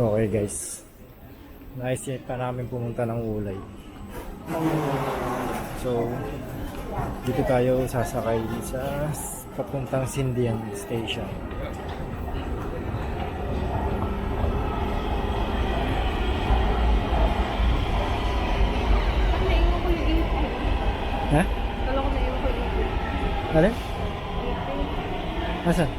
Okay guys, naisip pa namin pumunta ng Ulay. So, dito tayo sasakay sa papuntang Sindian Station. Ha? Kala ko na yung kulit. Alin? Nasaan?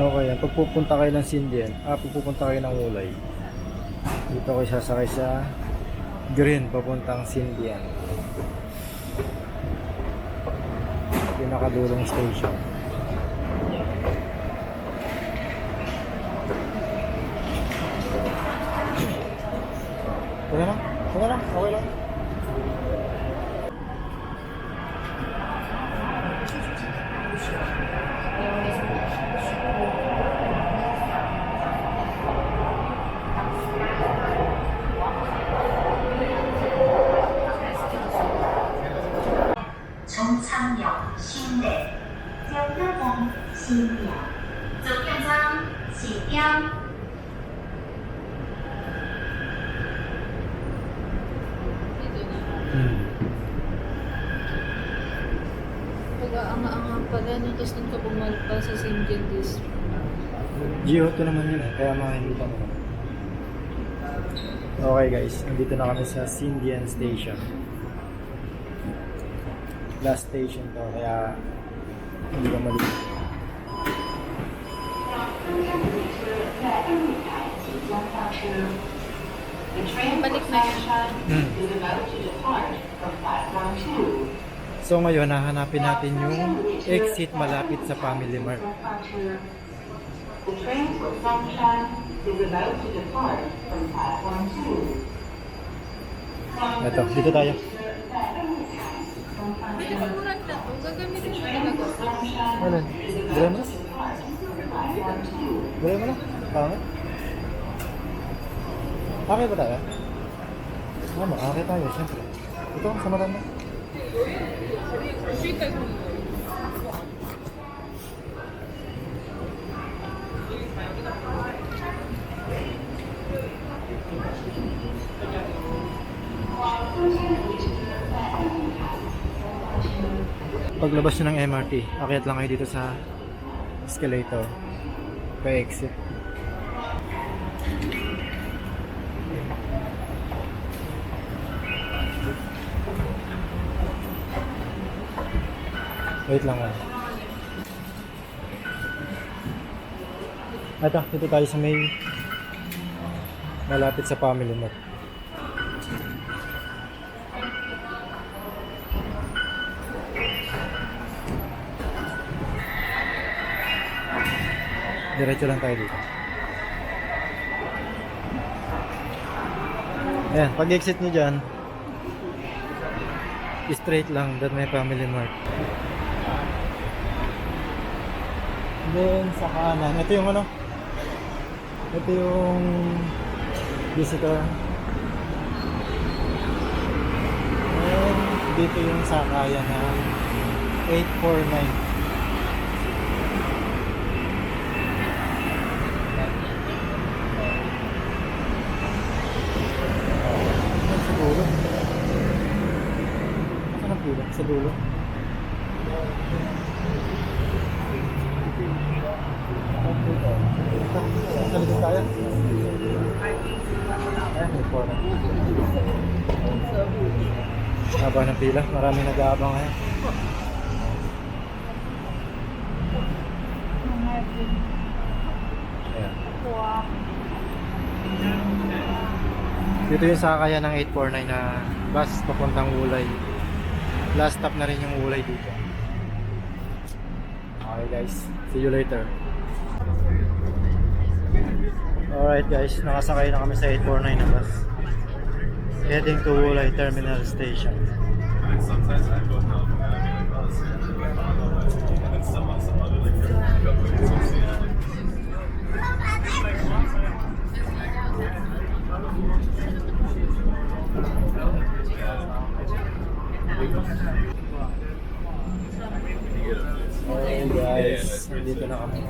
Okay yan, pag pupunta kayo ng Sindian, pupunta kayo ng Ulay, dito kayo sasakay sa Green papuntang Sindian, pinakadulong station. Okay lang? Okay lang? Okay lang? 청창역 신대 정류장 신명 정류장 신명 Dito na. Hmm. Pag-aanga-anga pala, no? Tapos nung ka pumalpa sa Sindian District. G-Auto naman yun kaya makikita mo. Okay guys, nandito na kami sa Sindian Station. Last station to, kaya hindi ka maliit. Balik na yun. So ngayon, hahanapin natin yung exit malapit sa Family Mart. The train for Songshan is about to depart from platform 2. Ito, dito tayo. Pagkurat na to, gagamitin mo talaga. Ano? Gawin mo na? Gawin mo na? Pangit? Akay ba tayo? Ano? Akay tayo, siyempre. Ito, sa matanda. Paglabas nyo ng MRT, akyat lang kayo dito sa escalator pa-exit. Wait lang ah. Ito, dito tayo sa may malapit sa Family Mart. Diretso lang tayo dito. Ayan, pag exit nyo dyan, straight lang, doon may Family Mart. Then sa kanan, ito yung ano, ito yung visitor. And dito yung sakayan na 849. Sa dulo. Sa likod tayo. Ayan, may pora. Haba ng pila. Maraming nag-aabang ngayon. Ayan. Dito yung sakayan ng 849 na bus papuntang Ulay. Last stop na rin yung Ulay dito. Okay guys, see you later. Alright guys, nakasakay na kami sa 849 na bus. Heading to Ulay Terminal Station. Hey guys, dito na kami.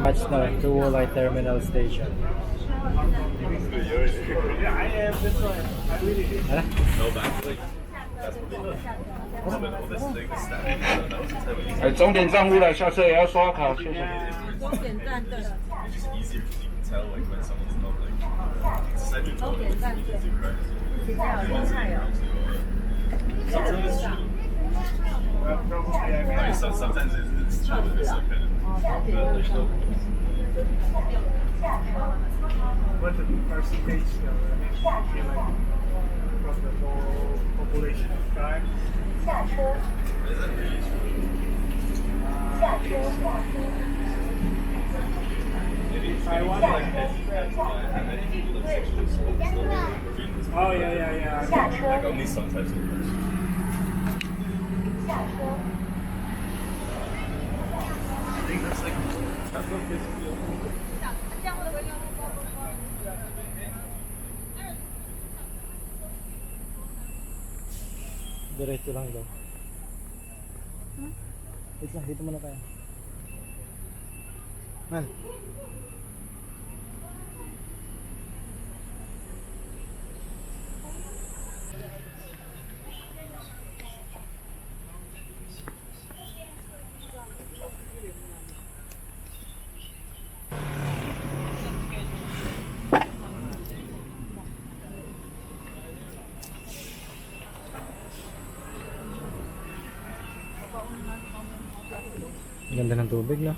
Watch na to Wolay Terminal Station. Hala? 终点站出来，下车也要刷卡，谢谢。终点站对， 终点站对，现在好精彩哦。 Sometimes it's true. It's like What the percentage though? I mean, like from the whole population of crime. Taiwan, like oh yeah. like only some types of person. I think that's like Diretso lang daw. Wait lang, dito muna tayo. Man. Ganda ng tubig, no?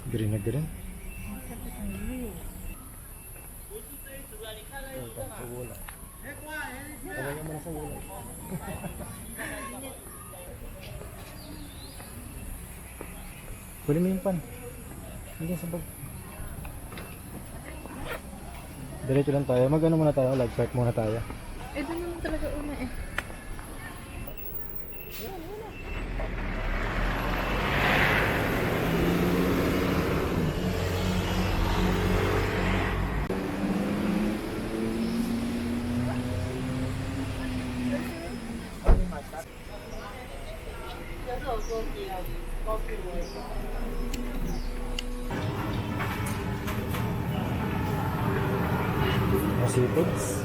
Green na green. Sa ulan. Talaga mo na sa ulan. Huli mo yung pan. Hindi sa bag. Diretso lang tayo. Mag-ano muna tayo? Lag park muna tayo. Eh, doon naman talaga una eh. Seafoods.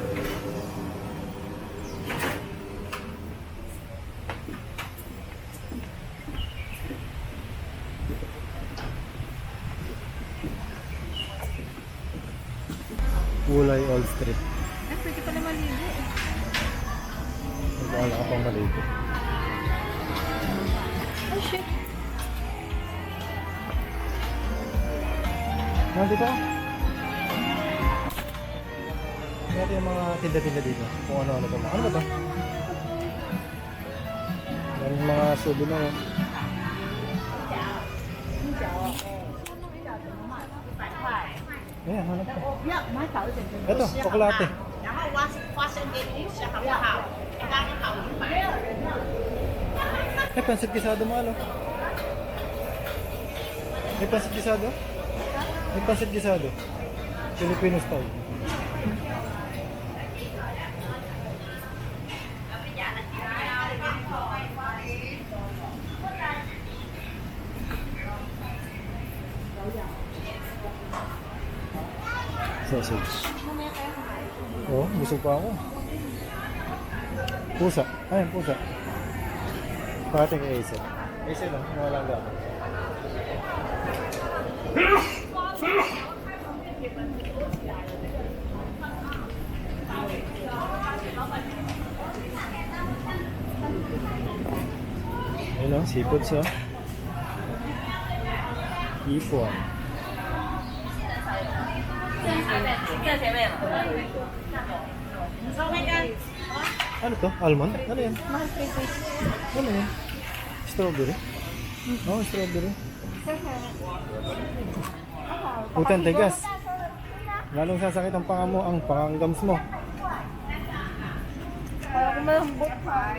Wolay Old Street. Eh, pwede pala maligo eh. Wala ka pang maligo. Oh shit. Nandito? Ito yung mga tinda-tinda dito. Kung ano-ano pa. Ano ba ito? Yan yung mga subo na yun. Ayan, hanap ko. Ito, tsokolate. 然后花生给你吃好不好？刚好100。 Eh, pansit gisado mo ano? May pansit gisado? May pansit gisado. Filipino style. Sausage. Oo, busog pa ako. Pusa. Ayun, pusa. Pating Ace. Ace lang, walang gano'n. Ayun o, seafood siya. Ipon. Ano to? Almond? Ano yan? Ano yan? Strawberry? Oh, strawberry. Utang tigas. Lalong sasakit ang panga mo, ang panganggams mo. Parang malambot pa.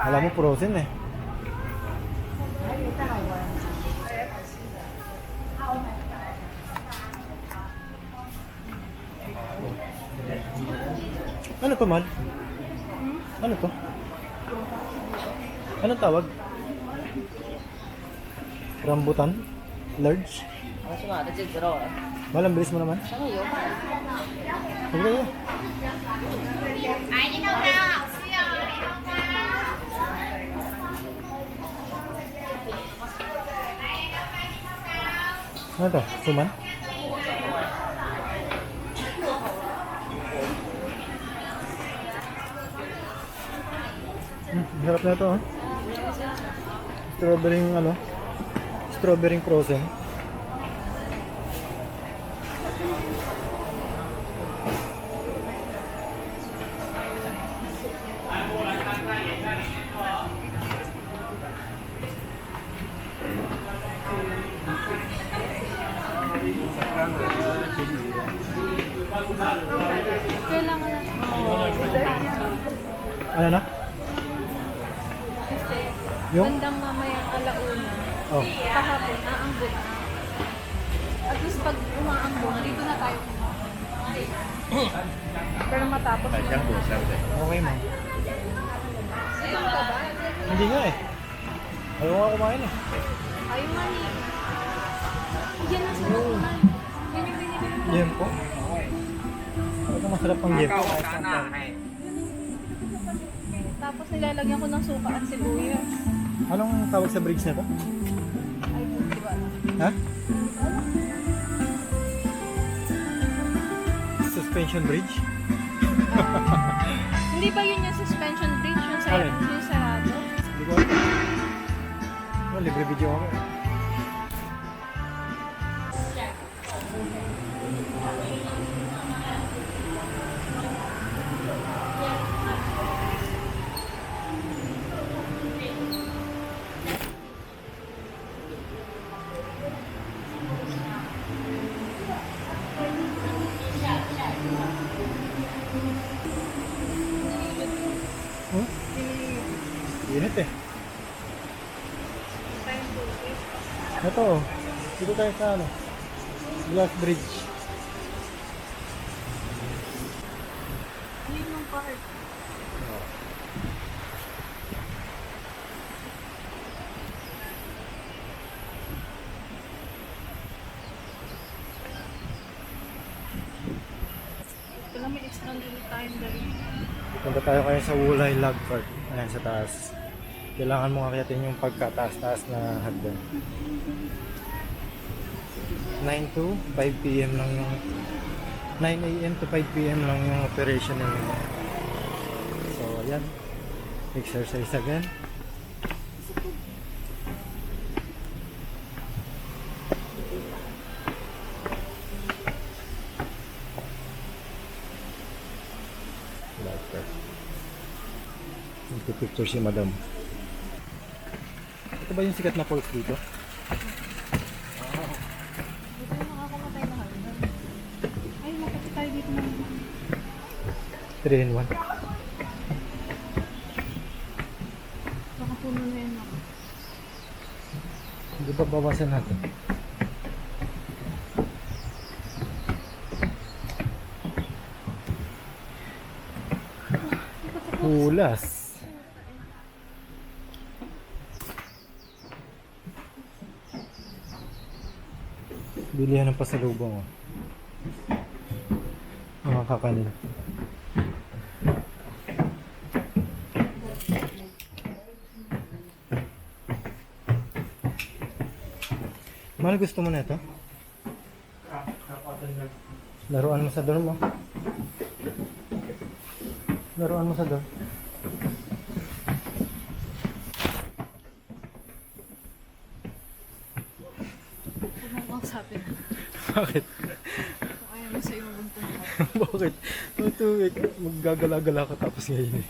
Alam mo, frozen eh. Ano to, Mal? Ano to? Anong tawag? Rambutan? Large? Malam, bilis mo naman. Sige kayo. Ano to? Suman? Harap na ito, ha? Strawberry ano? Strawberry frozen. Kailangan na. Ano na? Yung? Bandang mamayang alauna. Oh. Kahapon, aambon na. At least pag umaambon, dito na tayo. Pero matapos na. Okay, ma'am. Saan ka ba? Hindi nga eh. Ayaw nga kumain eh. Ayaw nga ni. Yan na sa natunan. Yan yung binibili mo. Yempo? Ito masarap ang yempo. Tapos nilalagyan ko ng suka at sibuyas. Anong tawag sa bridge na to? Ay, di ba? Ha? Suspension bridge? Hindi ba yun yung suspension bridge? Yung sa Alin? yung sarado? Hindi ko alam. Oh, libre video ako. Huh? Init eh. Ito, dito tayo sa ano, Glass Bridge. Yun yung part. Kailangan may extra little time dali. Punta tayo kayo sa Wulay Log Park. Ayan sa taas. Kailangan mong akyatin yung pagkataas-taas na hagdan. 9 to 5 p.m. lang yung 9 a.m. to 5 p.m. lang yung operation nila. So, ayan. Exercise again. Log Park. Nagpipicture si madam. Ito ba yung sikat na falls dito? Dito yung makakamatay na hagdan. Ay, makapit tayo dito na naman. 3 in 1. Baka puno na yun ako. Hindi ba bawasan natin? Hulas. Bilihan ng pasalubong oh. Mga kakanin. Mahal, gusto mo na ito? Laruan mo sa dorm mo. Laruan mo sa dorm. Huwag mong kausapin. Bakit? Kung ayaw mo sa'yo magpunta. Bakit? Matuwid. Maggagala-gala ka tapos ngayon eh.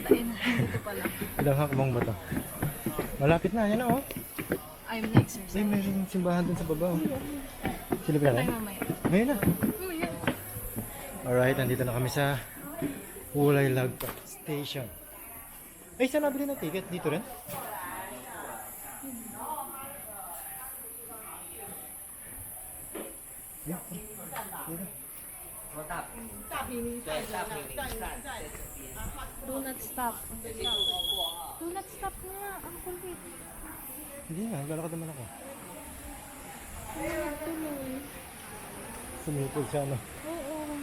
Tayo na. Dito pala. Ilang hakbang ba ito? Malapit na. Yan na oh. I'm next. Ay, mayroong simbahan dun sa baba oh. Silip na Tayo rin? mamaya. Ngayon na. Mamaya. Alright, nandito na kami sa Wulay Log Park Station. Ay, saan nabili ng ticket? Dito rin? Yeah. Dito. Do not stop. Do not stop nga. Ang kulit. Hindi nga, naglalakad naman ako. Tuloy. Sumipod siya, no? Oo.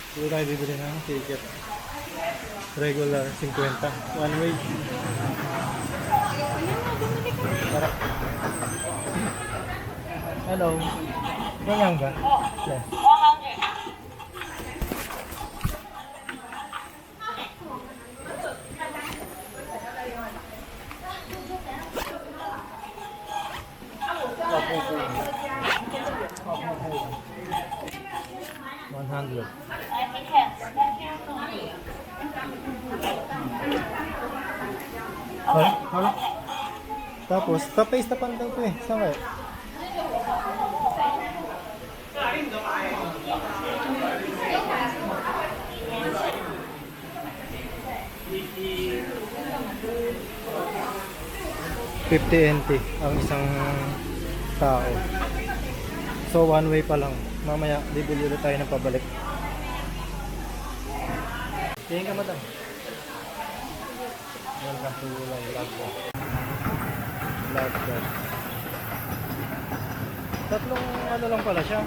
Dito tayo bibili ng ticket. Regular, 50. One way. Tara. Hello. Ganyan ba? Yeah. $100. Hala? Tapos, papaste na pandang to eh. Saan kaya? $50 NT ang isang tao. So one way pa lang. Mamaya bibili ulit tayo ng pabalik. Tingin ka madam. Welcome to Vlog. Tatlong ano lang pala siya.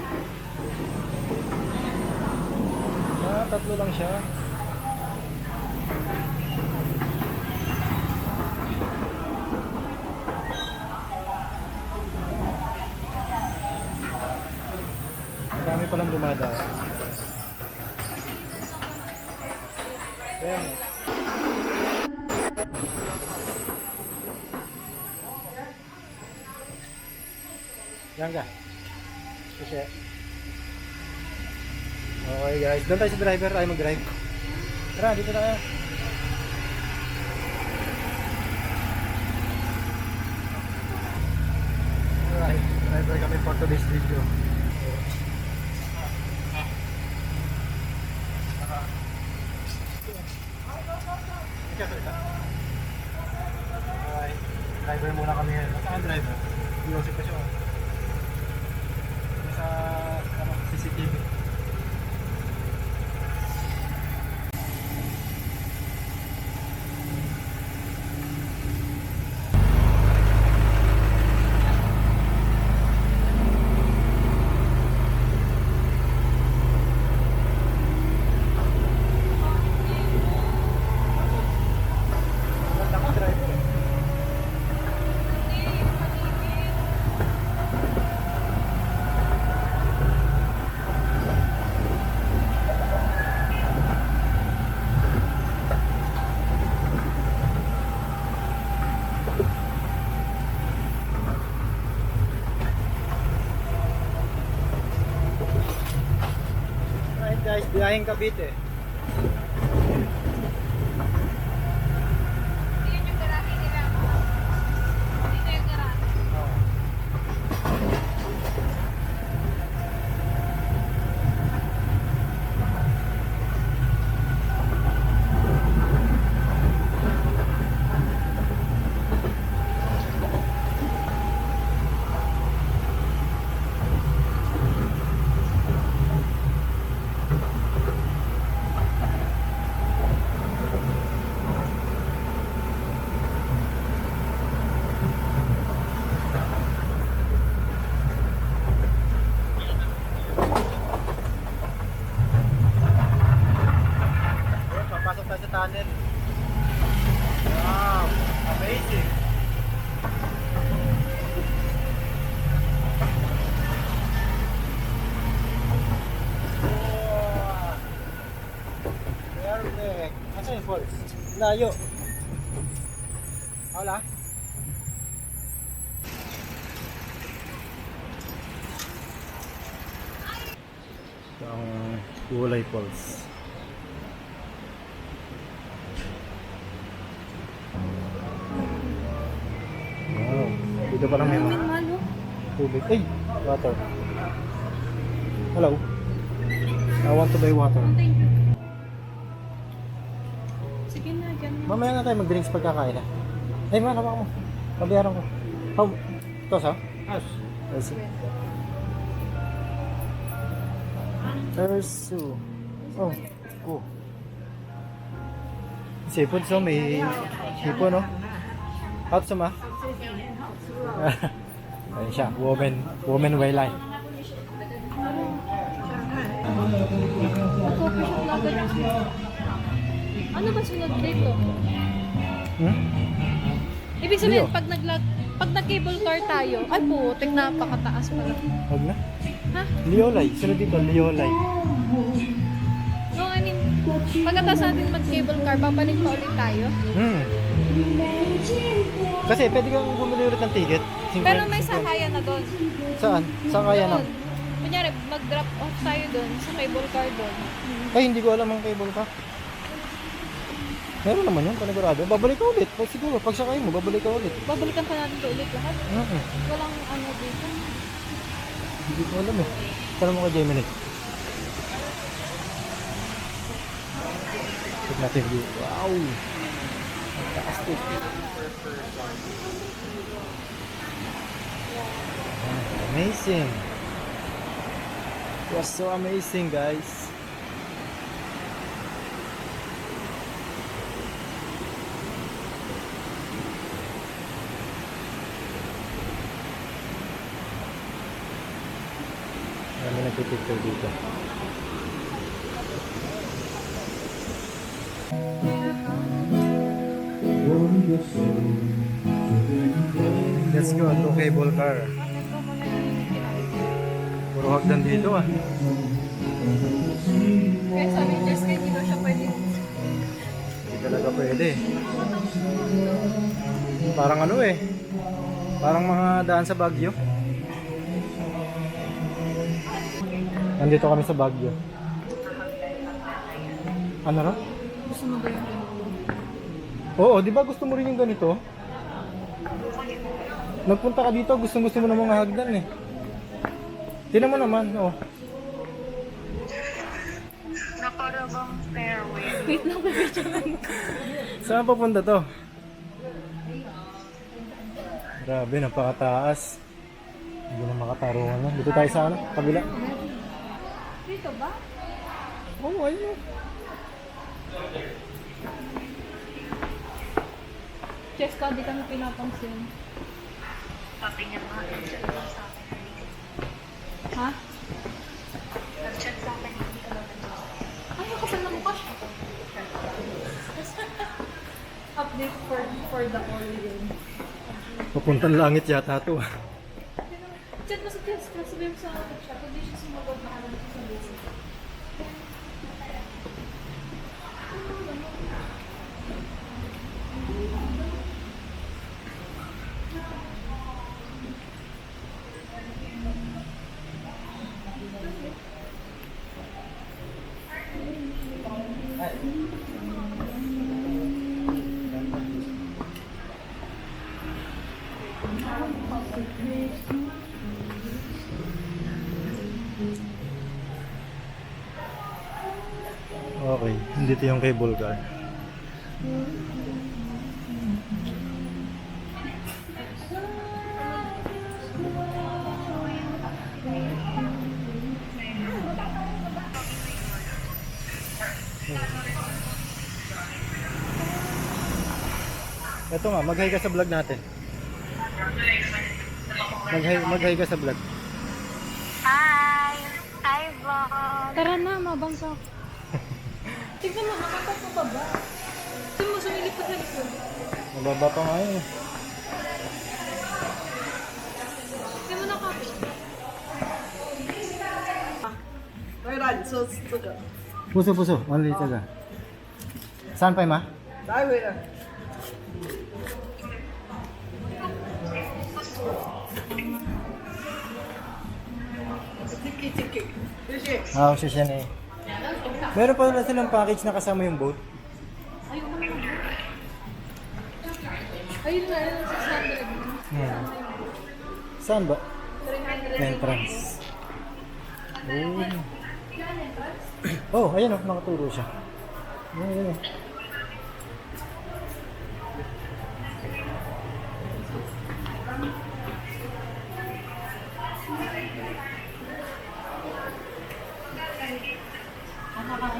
Tatlo lang siya. Marami palang dumadaan. Ayan. Yan ka. Kasi. Okay guys, doon tayo sa driver, tayo mag-drive. Tara, dito tayo. Alright, driver kami for today's video. Alright, driver muna kami ngayon. Saan ang driver? Yosip pa siya. Sa CCTV. Guys, biyaheng Cavite. Yun yung garahe nila. Dito yung garahe. Papasok tayo sa tunnel. Wow, amazing. Wow. Perfect. Asan yung falls? Layo. Wala. Ito ang Kulay Falls. Wow. Dito pa lang may mga Malo. tubig. Ay! Water. Hello. I want to buy water. Thank you. Chicken. Mamaya na tayo mag-drinks pagkakain na. Ay, man, hawa mo. Pabayaran ko. How? Ito, sa? Yes. Ersu. Ersu. Oh, cool. Seafood, so may hipo, no? Hot sama? Ayun siya, woman wayline. Coffee shop na agad. Ano ba sunod dito? Hmm? Ibig sabihin, Leo. pag nag-cable car tayo, ay putik, napakataas pala. Huwag na. Ha? Liolay, sunod dito, Liolay. No, I mean, pagkatapos natin mag-cable car, babalik pa ulit tayo. Kasi pwede kang bumili ulit ng ticket. 50. Pero may sakayan na doon. Saan? Saan kaya na? Doon. Kunyari, mag-drop off tayo doon sa cable car doon. Ay, hindi ko alam ang cable ka. Meron naman yun, panigurado. Babalik ka ulit. Pag siguro, pag sakay mo, babalik ka ulit. Babalikan pa natin ito ulit lahat. Walang ano dito. Hindi ko alam eh. Tanong mo kay Gemini. Check natin view. Wow! Fantastic. Amazing. It was so amazing, guys. Marami nagpipicture dito. Let's go to cable car. Puro hagdan dito ah. Kaya sabi niya, hindi daw siya pwede. Hindi talaga pwede. Parang ano eh. Parang mga daan sa Baguio. Nandito kami sa Baguio. Ano na? Gusto mo ba yung ganito? Oo, di ba gusto mo rin yung ganito? Nagpunta ka dito, gusto mo ng mga hagdan eh. Tingnan mo naman, oh. Wait lang, bibidyoan ko. Saan papunta to? Grabe, napakataas. Hindi na makatarungan na. Dito tayo sa ano? Kabila. Dito ba? Oo, ayun. Cheska, di kami pinapansin. Sabi niya nga, nag-chat lang sa akin. Ha? Nag-chat sa akin, hindi ka lang nag-chat. Ay, kapal na mukha siya. Update for the Orion. Papuntang langit yata to. Chat mo sa Cheska, sabihin mo sa akin siya. Pag di siya sumagot, makalang siya sa basic. Okay, dito yung cable car. Ito nga, mag-hi ka sa vlog natin. Mag-hi ka sa vlog. Hi! Hi, vlog! Tara na, mabangsa. Tignan mo, makakap mo pa ba? Tignan mo, sumilip pa sa likod. Mababa pa nga yun. Tignan mo na kapit. 可以啦，你说这个， Puso, only 这个. Saan pa ma? 来回的。 Tiki,谢谢。 Ah, siya na eh. Meron pa na silang package na kasama yung boat. Ayun na, ayun sa 600. Saan ba? Entrance. Oh, ayun oh, nakaturo siya. Ayun, ayun. Ito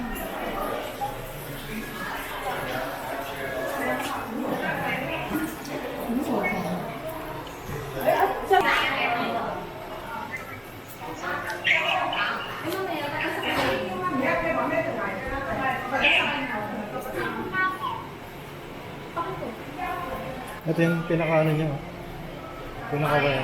yung pinaka ano niya. Pinaka-wire.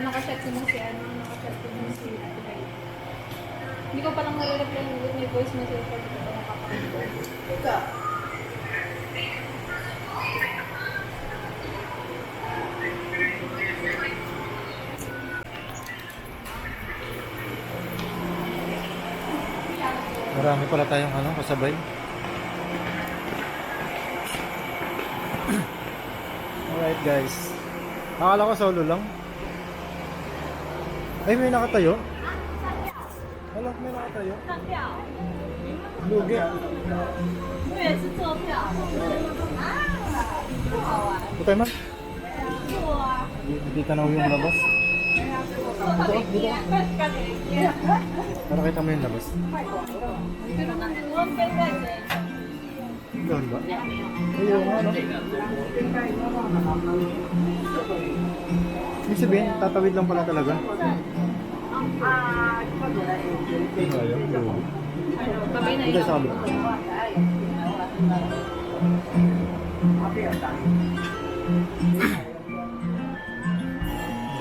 Naka-check ko mo si ano, naka-check ko mo si Hindi ko palang nare-reply yung may voice message ko dito nakapakita. Marami pala tayong ano, kasabay. Alright guys. Akala ko solo lang. Ay, may nakatayo. Wala, may nakatayo. Lugi. Putay man. Hindi tanaw yung labas. Dito. Para kita mo yung labas. Doon ba? Ayun, ano? Ibig sabihin, tatawid lang pala talaga. Ayun, Babay na dito sa kabila.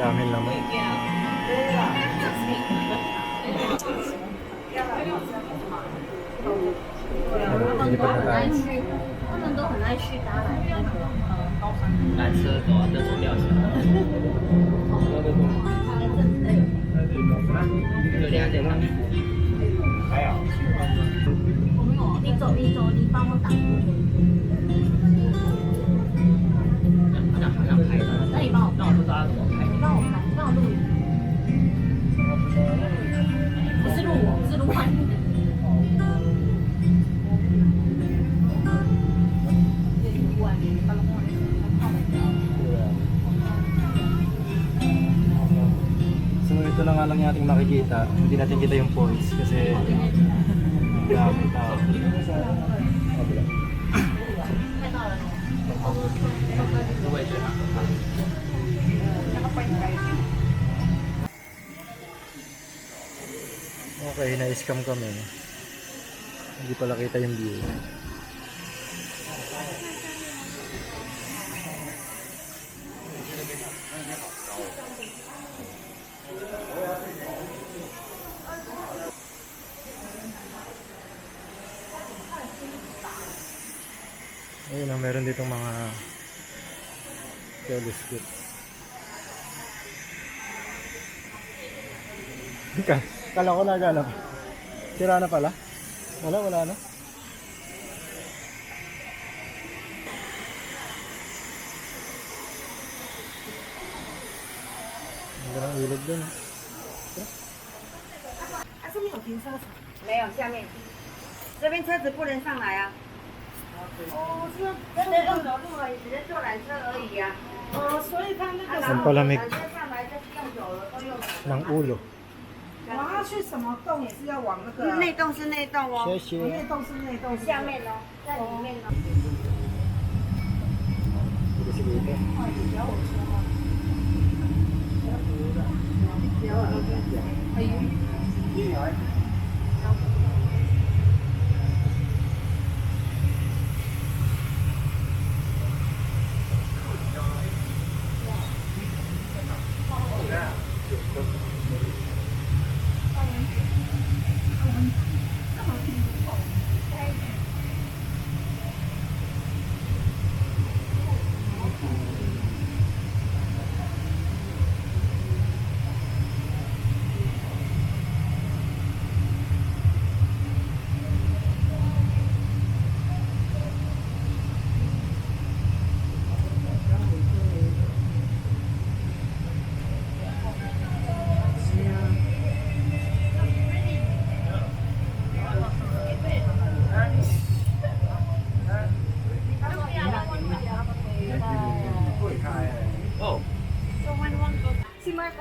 Dami naman. Lilipat na tayo. 他们都很爱去打缆那个高山。缆车走那种表情，就这样就好。还好。你走，你帮我挡住。好像拍的。那你帮我，那我不知道要怎么拍。你帮我拍，你帮我录影。不是录我，是录他。 So ito na nga lang yung ating makikita. Hindi natin kita yung points kasi dami tao. Kabila. Okay, na-scam kami. Hindi pala kita yung view. Ayun, meron ditong mga telescope. Kala ko nagana pa. Sira na pala. Wala na. Ang ganda ng ilog dun. 这边有停车场？没有，下面这边车子不能上来啊。哦，这真的用走路而已，只能坐缆车而已啊。哦，所以他那个Ang palamig 缆车上来就是用走了，都用走。 ng ulo. 往下去什么洞也是要往那个内洞是内洞哦，谢谢。内洞是内洞，下面哦，在里面哦。 Dito si Vito. Mark,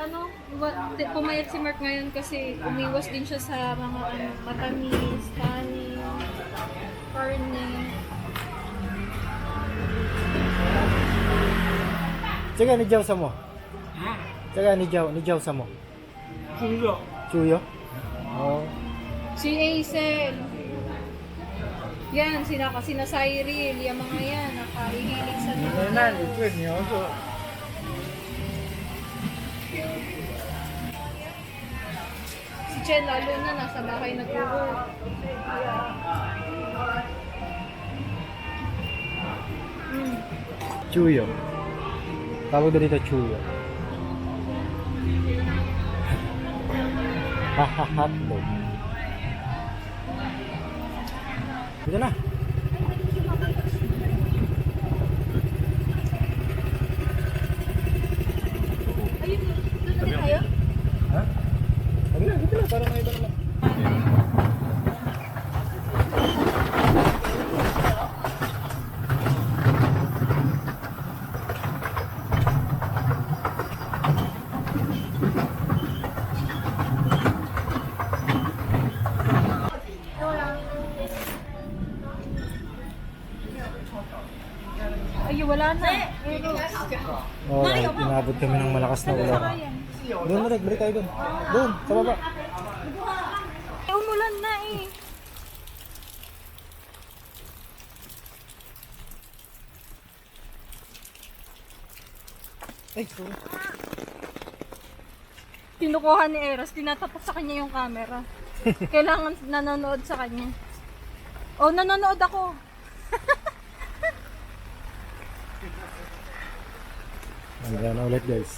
pumayat si Mark ngayon kasi umiwas din siya sa mga matamis, kanin, karne. Tsaka ni Jaw sa mo. Tsaka ni Jaw sa mo. Chuyo. Oh. Si Aisel. Yan, sina Cyril, yung mga yan, nakahihilig sa Si Chen, lalo na, nasa bahay nag-work. Chuyo. Tawag na dito chuyo. Hotdog. Dito na. Ayun, doon na din tayo? Ha? Ano na, dito na. Para may iba naman. Ay, wala na. Oh, inabot kami ng malakas na ulan. Doon na, balik tayo doon. Doon, sa baba. Ay, umulan na eh. Ay, sorry. Kinukuha ni Eros, tinatapak sa kanya yung camera. Kailangan nanonood sa kanya. Oh, nanonood ako. Ayan na ulit guys.